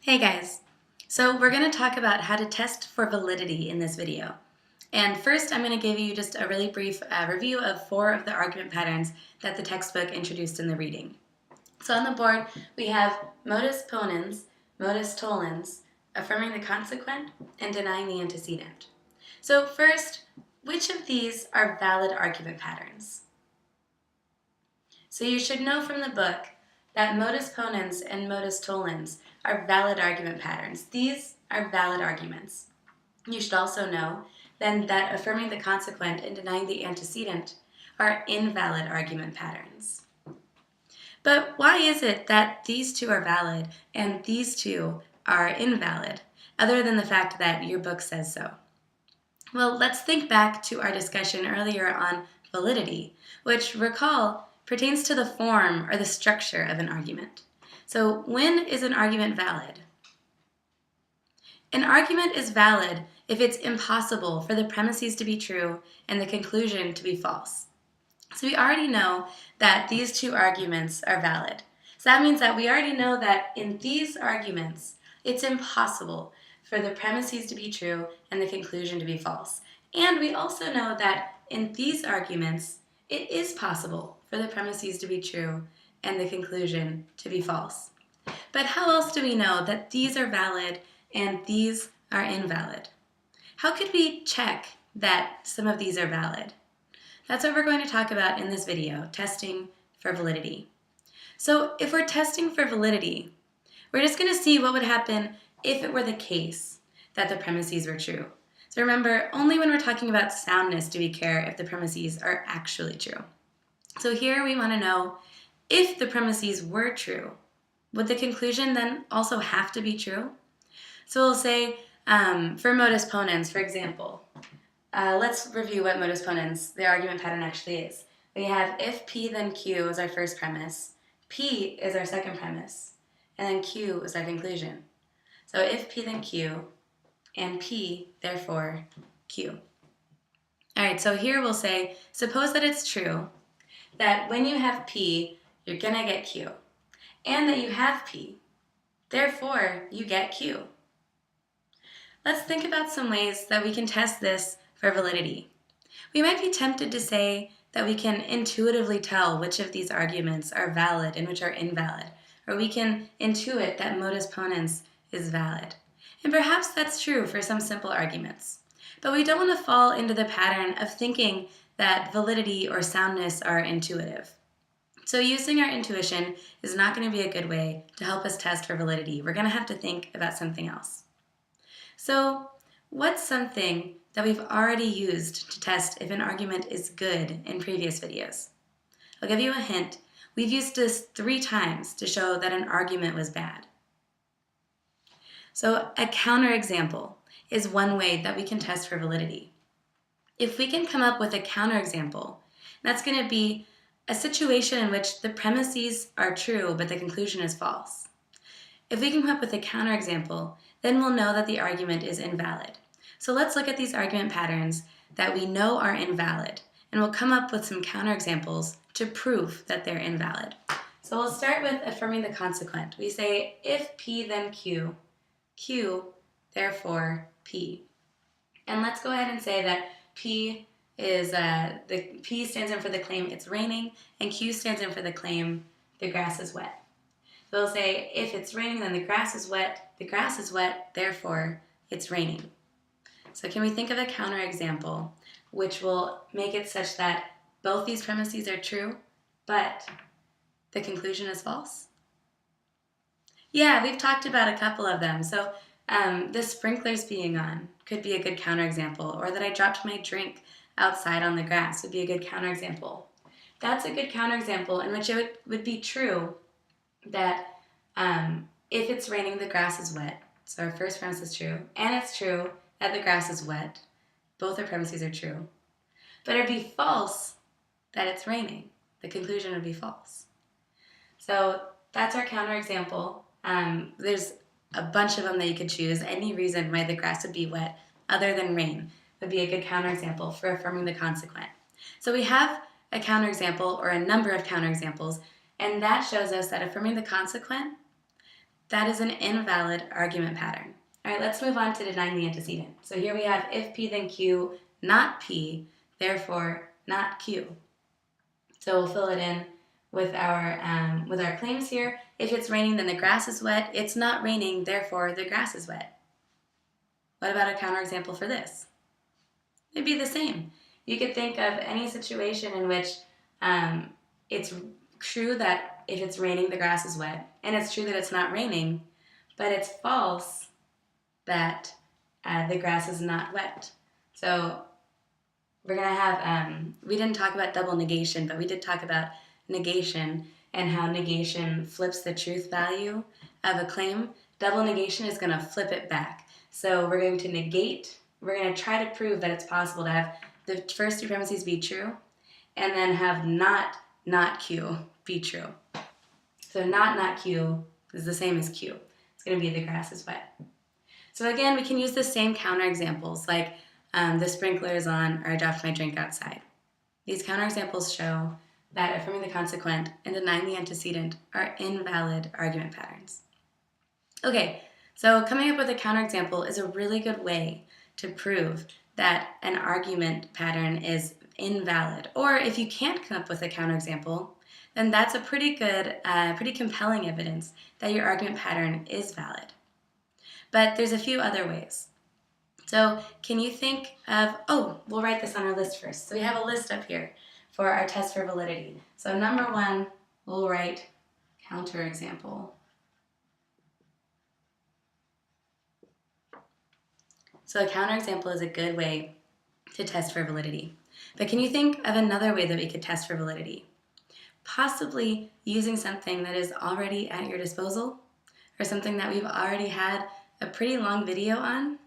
Hey guys! So we're going to talk about how to test for validity in this video. And first I'm going to give you just a really brief review of 4 of the argument patterns that the textbook introduced in the reading. So on the board we have modus ponens, modus tollens, affirming the consequent, and denying the antecedent. So first, which of these are valid argument patterns? So you should know from the book that modus ponens and modus tollens are valid argument patterns. These are valid arguments. You should also know then that affirming the consequent and denying the antecedent are invalid argument patterns. But why is it that these two are valid and these two are invalid, other than the fact that your book says so? Well, let's think back to our discussion earlier on validity, which, recall, pertains to the form or the structure of an argument. So when is an argument valid? An argument is valid if it's impossible for the premises to be true and the conclusion to be false. So we already know that these two arguments are valid. So that means that we already know that in these arguments, it's impossible for the premises to be true and the conclusion to be false. And we also know that in these arguments, it is possible for the premises to be true and the conclusion to be false. But how else do we know that these are valid and these are invalid? How could we check that some of these are valid? That's what we're going to talk about in this video, testing for validity. So if we're testing for validity, we're just going to see what would happen if it were the case that the premises were true. So remember, only when we're talking about soundness do we care if the premises are actually true. So here we want to know if the premises were true, would the conclusion then also have to be true? So we'll say for modus ponens, for example, let's review what modus ponens, the argument pattern, actually is. We have if P then Q is our first premise, P is our second premise, and then Q is our conclusion. So if P then Q, and P, therefore Q. All right, so here we'll say, suppose that it's true that when you have P, you're going to get Q, and that you have P, therefore you get Q. Let's think about some ways that we can test this for validity. We might be tempted to say that we can intuitively tell which of these arguments are valid and which are invalid, or we can intuit that modus ponens is valid. And perhaps that's true for some simple arguments. But we don't want to fall into the pattern of thinking that validity or soundness are intuitive. So using our intuition is not going to be a good way to help us test for validity. We're going to have to think about something else. So what's something that we've already used to test if an argument is good in previous videos? I'll give you a hint. We've used this 3 times to show that an argument was bad. So a counterexample is one way that we can test for validity. If we can come up with a counterexample, that's going to be a situation in which the premises are true but the conclusion is false. If we can come up with a counterexample, then we'll know that the argument is invalid. So let's look at these argument patterns that we know are invalid, and we'll come up with some counterexamples to prove that they're invalid. So we'll start with affirming the consequent. We say, if P then Q, Q, therefore P. And let's go ahead and say that P is, the P stands in for the claim it's raining, and Q stands in for the claim the grass is wet. So we'll say, if it's raining, then the grass is wet, therefore it's raining. So can we think of a counterexample which will make it such that both these premises are true, but the conclusion is false? Yeah, we've talked about a couple of them. So the sprinklers being on could be a good counterexample, or that I dropped my drink outside on the grass would be a good counterexample. That's a good counterexample in which it would be true that if it's raining, the grass is wet. So our first premise is true, and it's true that the grass is wet. Both our premises are true. But it would be false that it's raining. The conclusion would be false. So that's our counterexample. There's a bunch of them that you could choose. Any reason why the grass would be wet other than rain would be a good counterexample for affirming the consequent. So we have a counterexample, or a number of counterexamples, and that shows us that affirming the consequent that is an invalid argument pattern. All right, let's move on to denying the antecedent. So here we have if P then Q, not P, therefore not Q. So we'll fill it in with our claims here. If it's raining, then the grass is wet. It's not raining, therefore the grass is wet. What about a counterexample for this? It'd be the same. You could think of any situation in which it's true that if it's raining, the grass is wet, and it's true that it's not raining, but it's false that the grass is not wet. So we're going to have, we didn't talk about double negation, but we did talk about negation and how negation flips the truth value of a claim. Double negation is going to flip it back. So we're going to negate, we're going to try to prove that it's possible to have the first two premises be true, and then have not Q be true. So not Q is the same as Q. It's going to be the grass is wet. So again, we can use the same counterexamples like the sprinkler is on or I dropped my drink outside. These counterexamples show that affirming the consequent and denying the antecedent are invalid argument patterns. Okay, so coming up with a counterexample is a really good way to prove that an argument pattern is invalid. Or if you can't come up with a counterexample, then that's a pretty good, pretty compelling evidence that your argument pattern is valid. But there's a few other ways. So can you think of, we'll write this on our list first. So we have a list up here for our test for validity. So number one, we'll write counterexample. So a counterexample is a good way to test for validity. But can you think of another way that we could test for validity? Possibly using something that is already at your disposal, or something that we've already had a pretty long video on.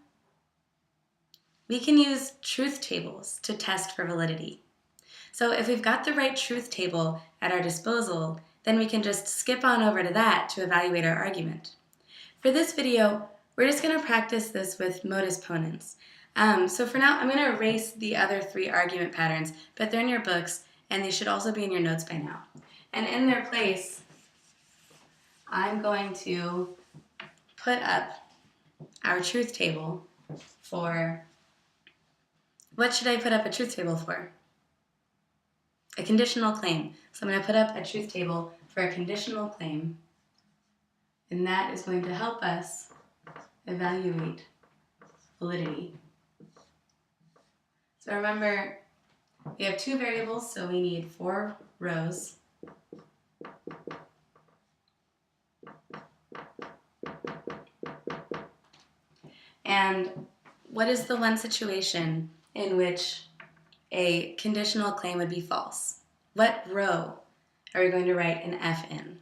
We can use truth tables to test for validity. So if we've got the right truth table at our disposal, then we can just skip on over to that to evaluate our argument. For this video, we're just going to practice this with modus ponens. So for now, I'm going to erase the other three argument patterns, but they're in your books, and they should also be in your notes by now. And in their place, I'm going to put up our truth table for, what should I put up a truth table for? A conditional claim. So I'm going to put up a truth table for a conditional claim, and that is going to help us evaluate validity. So remember, we have two variables, so we need 4 rows. And what is the one situation in which a conditional claim would be false? What row are we going to write an F in?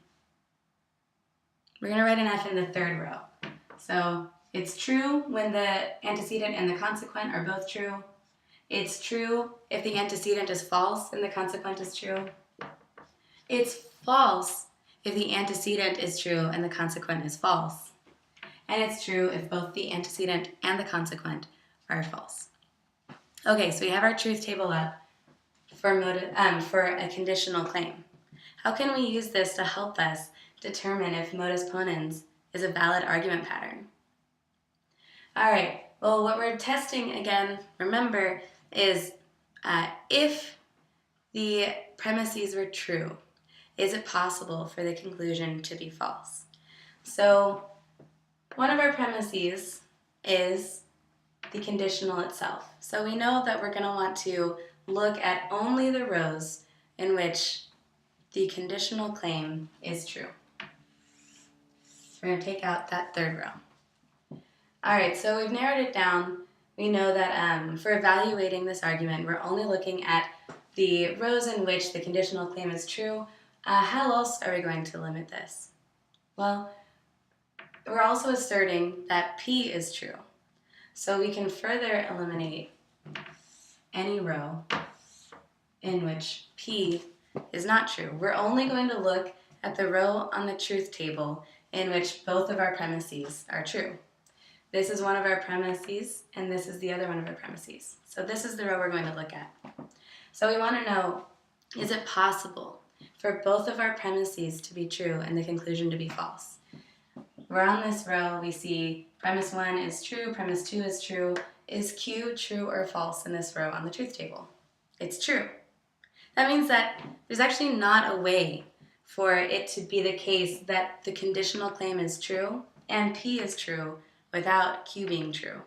We're going to write an F in the 3rd row. So it's true when the antecedent and the consequent are both true. It's true if the antecedent is false and the consequent is true. It's false if the antecedent is true and the consequent is false. And it's true if both the antecedent and the consequent are false. Okay, so we have our truth table up for a conditional claim. How can we use this to help us determine if modus ponens is a valid argument pattern? All right, well, what we're testing again, remember, is if the premises were true, is it possible for the conclusion to be false? So one of our premises is the conditional itself. So we know that we're going to want to look at only the rows in which the conditional claim is true. We're going to take out that 3rd row. All right, so we've narrowed it down. We know that for evaluating this argument, we're only looking at the rows in which the conditional claim is true. How else are we going to limit this? Well, we're also asserting that P is true. So we can further eliminate any row in which P is not true. We're only going to look at the row on the truth table in which both of our premises are true. This is one of our premises, and this is the other one of our premises. So this is the row we're going to look at. So we want to know, is it possible for both of our premises to be true and the conclusion to be false? we're on this row, we see premise 1 is true, premise 2 is true. Is Q true or false in this row on the truth table? It's true. That means that there's actually not a way for it to be the case that the conditional claim is true and P is true without Q being true.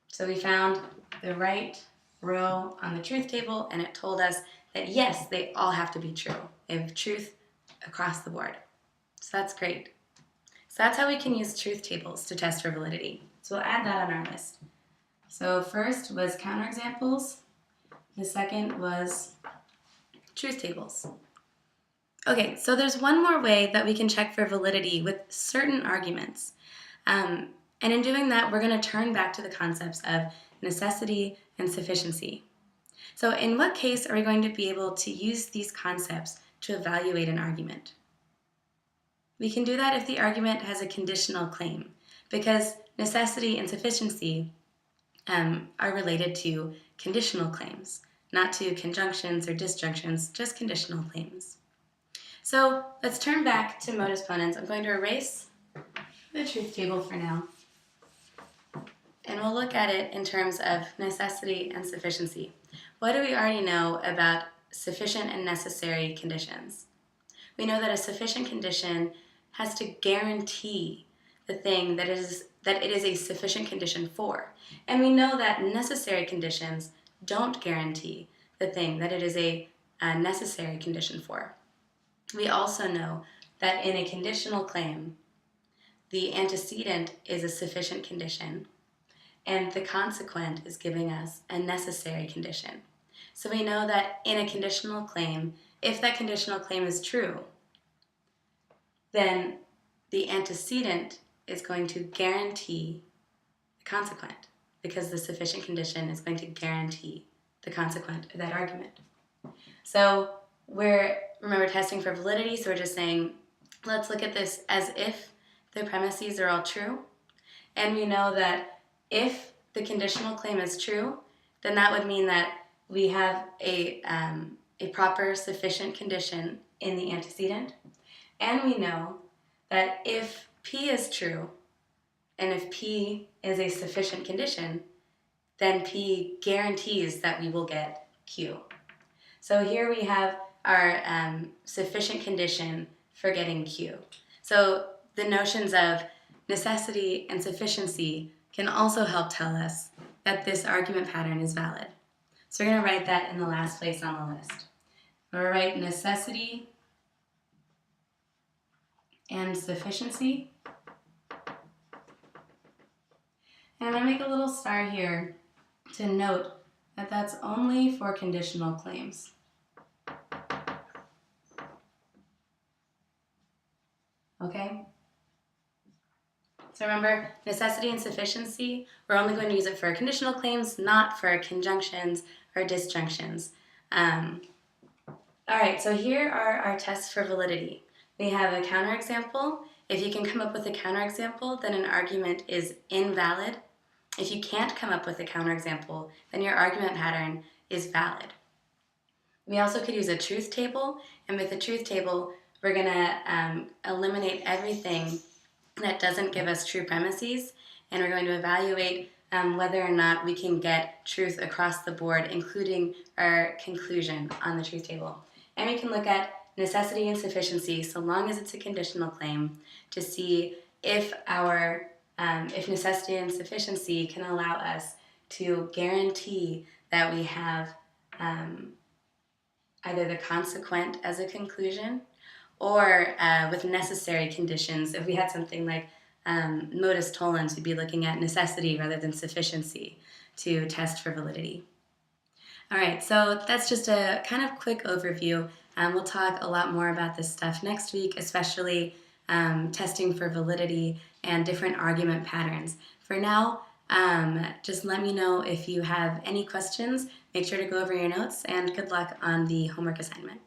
So we found the right row on the truth table, and it told us that yes, they all have to be true. They have truth across the board. So that's great. So that's how we can use truth tables to test for validity. So we'll add that on our list. So first was counterexamples. The second was truth tables. Okay, so there's one more way that we can check for validity with certain arguments. And in doing that, we're going to turn back to the concepts of necessity and sufficiency. So in what case are we going to be able to use these concepts to evaluate an argument? We can do that if the argument has a conditional claim, because necessity and sufficiency are related to conditional claims, not to conjunctions or disjunctions, just conditional claims. So let's turn back to modus ponens. I'm going to erase the truth table for now, and we'll look at it in terms of necessity and sufficiency. What do we already know about sufficient and necessary conditions? We know that a sufficient condition has to guarantee the thing that it is a sufficient condition for. And we know that necessary conditions don't guarantee the thing that it is a necessary condition for. We also know that in a conditional claim, the antecedent is a sufficient condition, and the consequent is giving us a necessary condition. So we know that in a conditional claim, if that conditional claim is true, then the antecedent is going to guarantee the consequent, because the sufficient condition is going to guarantee the consequent of that argument. So remember, testing for validity, so we're just saying, let's look at this as if the premises are all true. And we know that if the conditional claim is true, then that would mean that we have a proper sufficient condition in the antecedent. And we know that if P is true, and if P is a sufficient condition, then P guarantees that we will get Q. So here we have our sufficient condition for getting Q. So the notions of necessity and sufficiency can also help tell us that this argument pattern is valid. So we're going to write that in the last place on the list. We're going to write necessity and sufficiency. And I'm going to make a little star here to note that that's only for conditional claims. Okay? So remember, necessity and sufficiency, we're only going to use it for conditional claims, not for conjunctions or disjunctions. All right, so here are our tests for validity. We have a counterexample. If you can come up with a counterexample, then an argument is invalid. If you can't come up with a counterexample, then your argument pattern is valid. We also could use a truth table, and with the truth table, we're going to eliminate everything that doesn't give us true premises, and we're going to evaluate whether or not we can get truth across the board, including our conclusion on the truth table. And we can look at necessity and sufficiency, so long as it's a conditional claim, to see if if necessity and sufficiency can allow us to guarantee that we have either the consequent as a conclusion, or with necessary conditions. If we had something like modus tollens, we'd be looking at necessity rather than sufficiency to test for validity. All right, so that's just a kind of quick overview. We'll talk a lot more about this stuff next week, especially testing for validity and different argument patterns. For now, just let me know if you have any questions. Make sure to go over your notes, and good luck on the homework assignment.